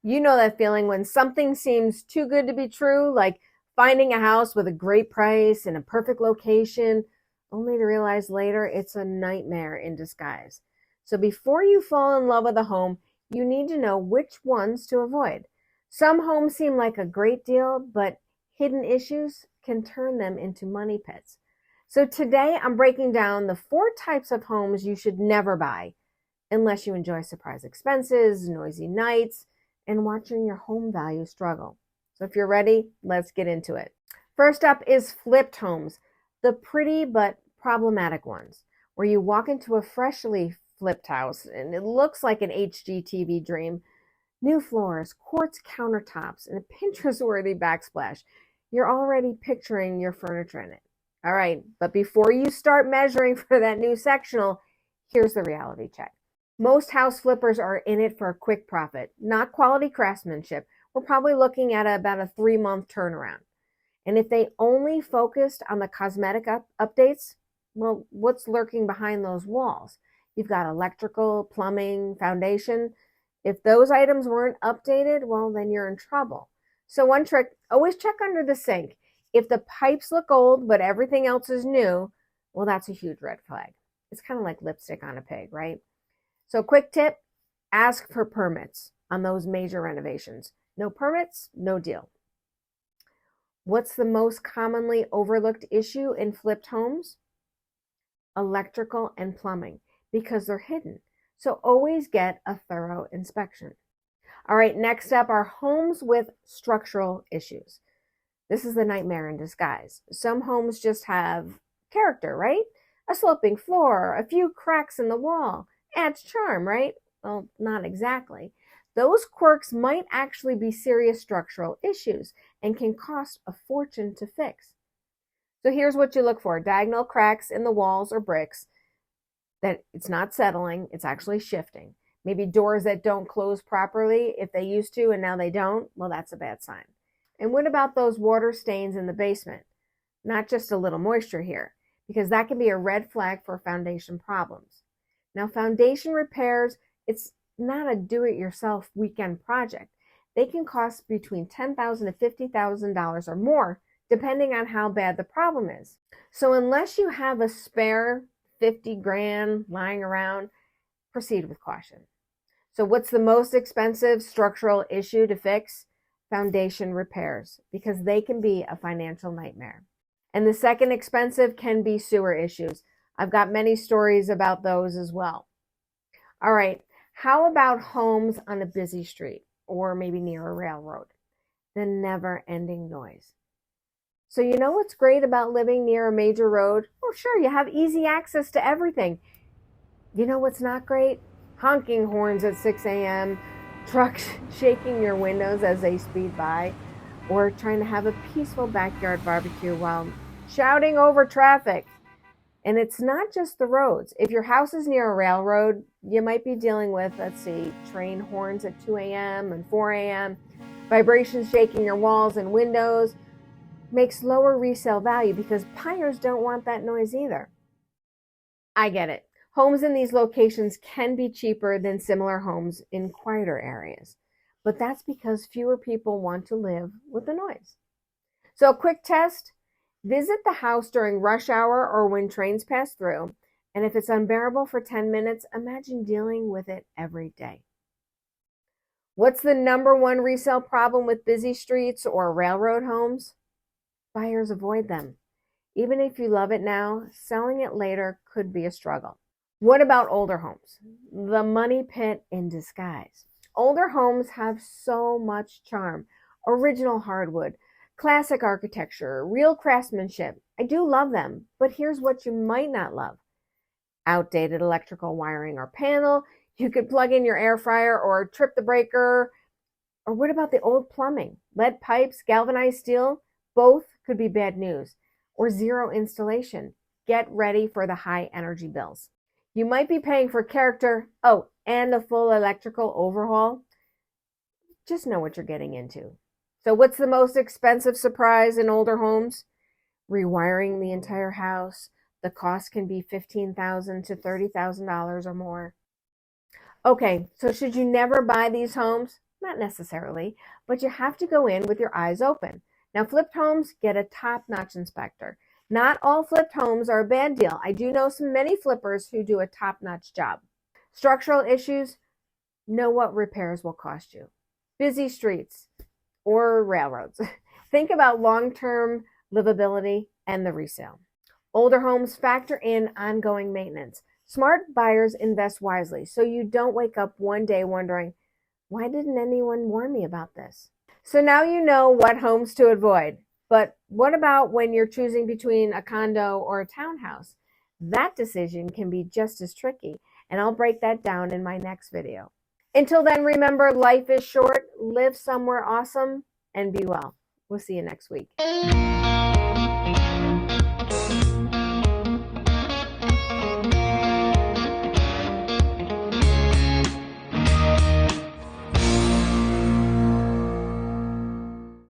You know that feeling when something seems too good to be true, like finding a house with a great price in a perfect location, only to realize later it's a nightmare in disguise. So before you fall in love with a home, you need to know which ones to avoid. Some homes seem like a great deal, but hidden issues can turn them into money pits. So today I'm breaking down the 4 types of homes you should never buy unless you enjoy surprise expenses, noisy nights, and watching your home value struggle. So if you're ready, let's get into it. First up is flipped homes, the pretty but problematic ones, where you walk into a freshly flipped house and it looks like an HGTV dream. New floors, quartz countertops, and a Pinterest-worthy backsplash. You're already picturing your furniture in it. All right, but before you start measuring for that new sectional, here's the reality check. Most house flippers are in it for a quick profit, not quality craftsmanship. We're probably looking at about a 3-month turnaround. And if they only focused on the cosmetic updates, well, what's lurking behind those walls? You've got electrical, plumbing, foundation. If those items weren't updated, well, then you're in trouble. So one trick, always check under the sink. If the pipes look old, but everything else is new, well, that's a huge red flag. It's kind of like lipstick on a pig, right? So quick tip, ask for permits on those major renovations. No permits, no deal. What's the most commonly overlooked issue in flipped homes? Electrical and plumbing, because they're hidden. So always get a thorough inspection. All right, next up are homes with structural issues. This is the nightmare in disguise. Some homes just have character, right? A sloping floor, a few cracks in the wall. Adds charm, right? Well, not exactly. Those quirks might actually be serious structural issues and can cost a fortune to fix. So here's what you look for. Diagonal cracks in the walls or bricks that it's not settling, it's actually shifting. Maybe doors that don't close properly if they used to and now they don't. Well, that's a bad sign. And what about those water stains in the basement? Not just a little moisture here, because that can be a red flag for foundation problems. Now, foundation repairs, it's not a do-it-yourself weekend project. They can cost between $10,000 to $50,000 or more, depending on how bad the problem is. So unless you have a spare 50 grand lying around, proceed with caution. So what's the most expensive structural issue to fix? Foundation repairs, because they can be a financial nightmare. And the second expensive can be sewer issues. I've got many stories about those as well. All right, how about homes on a busy street or maybe near a railroad? The never-ending noise. So you know what's great about living near a major road? Oh, sure, you have easy access to everything. You know what's not great? Honking horns at 6 a.m., trucks shaking your windows as they speed by, or trying to have a peaceful backyard barbecue while shouting over traffic. And it's not just the roads. If your house is near a railroad, you might be dealing with, let's see, train horns at 2 a.m. and 4 a.m., vibrations shaking your walls and windows. Makes lower resale value because buyers don't want that noise either. I get it. Homes in these locations can be cheaper than similar homes in quieter areas, but that's because fewer people want to live with the noise. So a quick test, visit the house during rush hour or when trains pass through, and if it's unbearable for 10 minutes, imagine dealing with it every day. What's the number one resale problem with busy streets or railroad homes? Buyers avoid them. Even if you love it now, selling it later could be a struggle. What about older homes? The money pit in disguise. Older homes have so much charm. Original hardwood, classic architecture, real craftsmanship. I do love them, but here's what you might not love. Outdated electrical wiring or panel. You could plug in your air fryer or trip the breaker. Or what about the old plumbing? Lead pipes, galvanized steel? Both could be bad news. Or zero installation. Get ready for the high energy bills. You might be paying for character, and a full electrical overhaul. Just know what you're getting into. So what's the most expensive surprise in older homes? Rewiring the entire house. The cost can be $15,000 to $30,000 or more. Okay, so should you never buy these homes? Not necessarily, but you have to go in with your eyes open. Now, flipped homes get a top-notch inspector. Not all flipped homes are a bad deal. I do know many flippers who do a top-notch job. Structural issues, know what repairs will cost you. Busy streets or railroads. Think about long-term livability and the resale. Older homes factor in ongoing maintenance. Smart buyers invest wisely so you don't wake up one day wondering, why didn't anyone warn me about this? So now you know what homes to avoid. But what about when you're choosing between a condo or a townhouse? That decision can be just as tricky, and I'll break that down in my next video. Until then, remember, life is short, live somewhere awesome, and be well. We'll see you next week.